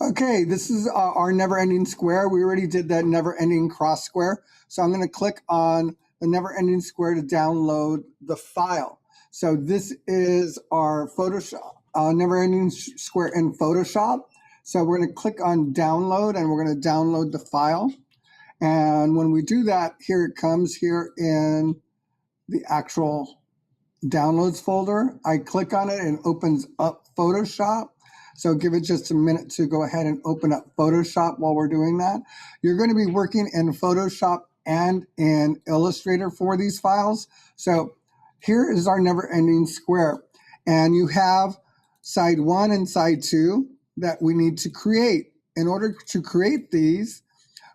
Okay, this is our never-ending square. We already did that never-ending cross square. So I'm going to click on the never-ending square to download the file. So this is our Photoshop, never-ending square in Photoshop. So we're going to click on download and we're going to download the file. And when we do that, here it comes here in the actual downloads folder. I click on it and it opens up Photoshop. So give it just a minute to go ahead and open up Photoshop while we're doing that. You're going to be working in Photoshop and in Illustrator for these files. So here is our never-ending square. And you have side 1 and side 2 that we need to create. In order to create these,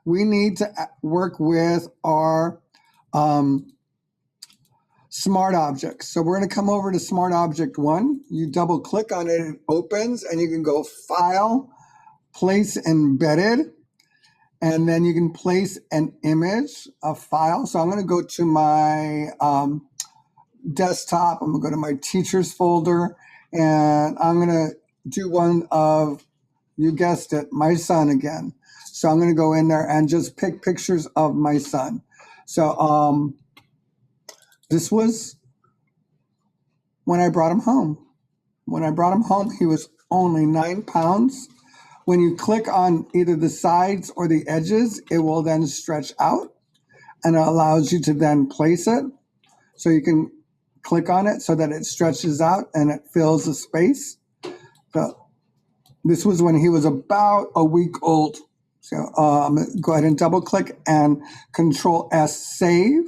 we need to work with our Smart Objects. So we're going to come over to Smart Object 1. You double click on it, it opens, and you can go File, Place Embedded, and then you can place an image, a file. So I'm going to go to my desktop. I'm going to go to my teachers folder, and I'm going to do one of, you guessed it, my son again. So I'm going to go in there and just pick pictures of my son. So this was when I brought him home. When I brought him home, he was only 9 pounds. When you click on either the sides or the edges, it will then stretch out and it allows you to then place it. So you can click on it so that it stretches out and it fills the space. So this was when he was about a week old. So go ahead and double click and Control S save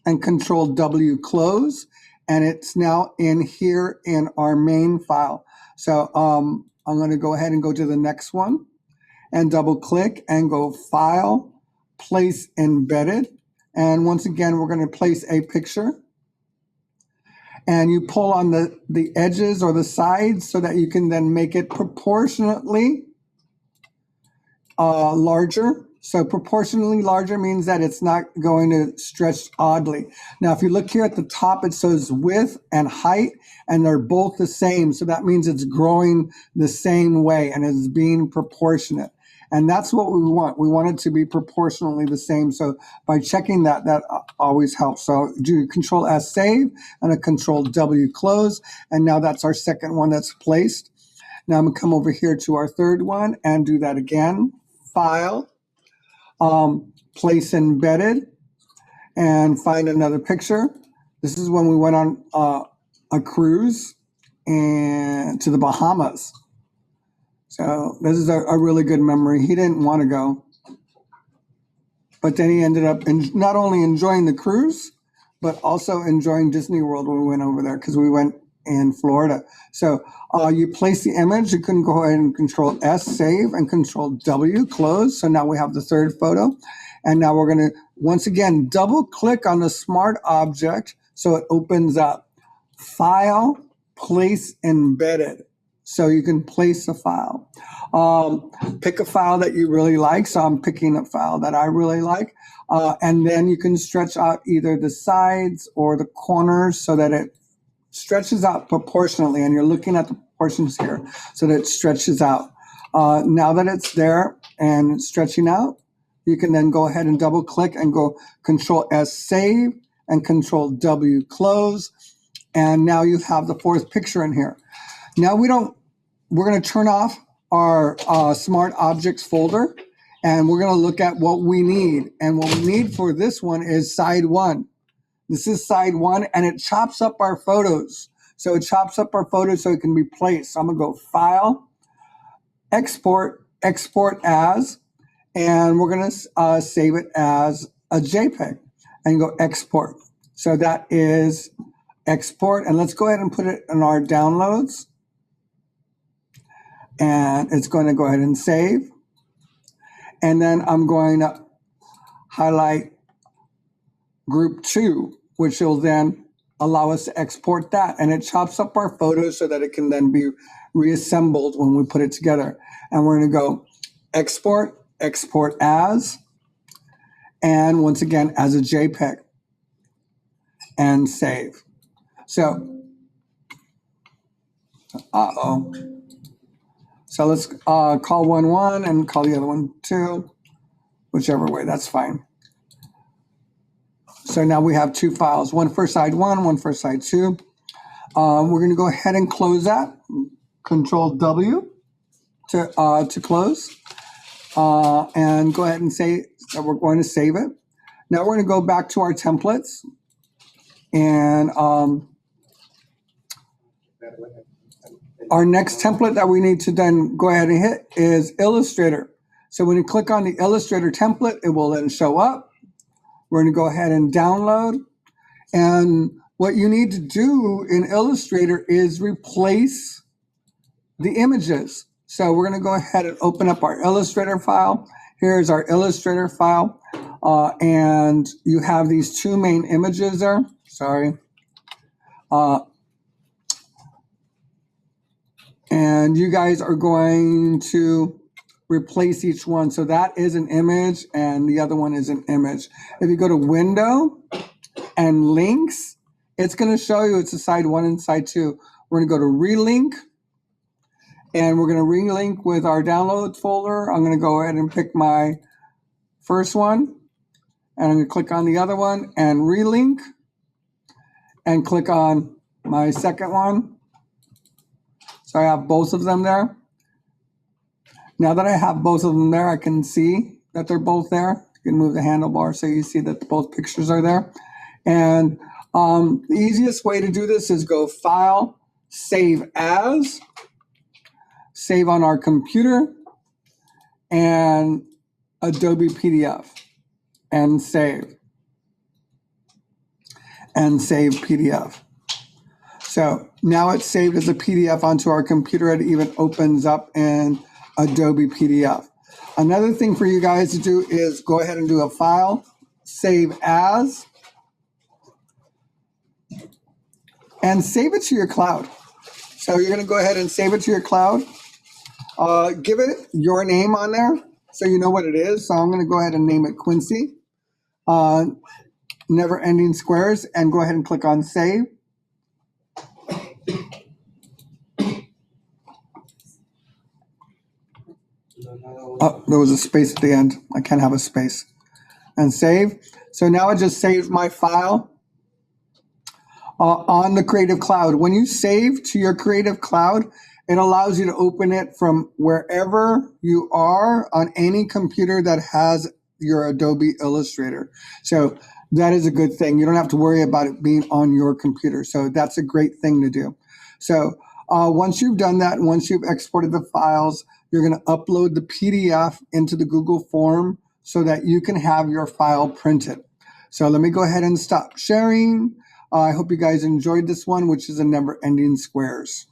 and Control W close. And it's now in here in our main file. So I'm going to go ahead and go to the next one and double click and go File, Place Embedded. And once again, we're going to place a picture. And you pull on the edges or the sides so that you can then make it proportionately larger. So proportionally larger means that it's not going to stretch oddly. Now, if you look here at the top, it says width and height, and they're both the same. So that means it's growing the same way and it's being proportionate. And that's what we want. We want it to be proportionally the same. So by checking that, that always helps. So do Control S save and a Control W close. And now that's our second one that's placed. Now I'm going to come over here to our third one and do that again. File, Place Embedded, and find another picture. This is when we went on a cruise and to the Bahamas. So this is a really good memory. He didn't want to go, but then he ended up not only enjoying the cruise, but also enjoying Disney World when we went over there because we went in Florida. So you place the image. You can go ahead and Control S save and Control W close. So now we have the third photo. And now we're going to, once again, double click on the Smart Object so it opens up. File, Place Embedded. So you can place a file. Pick a file that you really like. So I'm picking a file that I really like. And then you can stretch out either the sides or the corners so that it stretches out proportionately. And you're looking at the proportions here so that it stretches out. Now that it's there and it's stretching out, you can then go ahead and double click and go Control S save and Control W close. And now you have the fourth picture in here. Now we're going to turn off our Smart Objects folder and we're going to look at what we need. And what we need for this one is side 1. This is side 1 and it chops up our photos. So it chops up our photos so it can be placed. So I'm going to go File, Export, Export As, and we're going to save it as a JPEG and go Export. So that is Export. And let's go ahead and put it in our downloads. And it's going to go ahead and save. And then I'm going to highlight group 2, which will then allow us to export that. And it chops up our photos so that it can then be reassembled when we put it together. And we're going to go Export, Export As, and once again, as a JPEG, and save. So, So let's call one 1 and call the other one 2, whichever way, that's fine. So now we have two files, one for side 1, one for side 2. We're going to go ahead and close that. Control W to close, and go ahead and say that we're going to save it. Now we're going to go back to our templates, and our next template that we need to then go ahead and hit is Illustrator. So when you click on the Illustrator template, it will then show up. We're going to go ahead and download. And what you need to do in Illustrator is replace the images. So we're going to go ahead and open up our Illustrator file. Here's our Illustrator file. And you have these two main images there. Sorry. And you guys are going to replace each one. So that is an image and the other one is an image. If you go to Window and Links, it's going to show you it's a side 1 and side 2. We're going to go to Relink, and we're going to relink with our downloads folder. I'm going to go ahead and pick my first one, and I'm going to click on the other one and relink, and click on my second one. So I have both of them there. Now that I have both of them there, I can see that they're both there. You can move the handlebar so you see that both pictures are there. And the easiest way to do this is go File, Save As, save on our computer, and Adobe PDF, and save. And save PDF. So now it's saved as a PDF onto our computer. It even opens up in Adobe PDF. Another thing for you guys to do is go ahead and do a File, Save As, and save it to your cloud. So you're going to go ahead and save it to your cloud. Give it your name on there so you know what it is. So I'm going to go ahead and name it Quincy, Never Ending Squares, and go ahead and click on Save. Oh, there was a space at the end. I can't have a space. And save. So now I just saved my file on the Creative Cloud. When you save to your Creative Cloud, it allows you to open it from wherever you are on any computer that has your Adobe Illustrator. So that is a good thing. You don't have to worry about it being on your computer. So that's a great thing to do. So once you've done that, once you've exported the files, you're going to upload the PDF into the Google form so that you can have your file printed. So let me go ahead and stop sharing. I hope you guys enjoyed this one, which is a Never Ending Squares.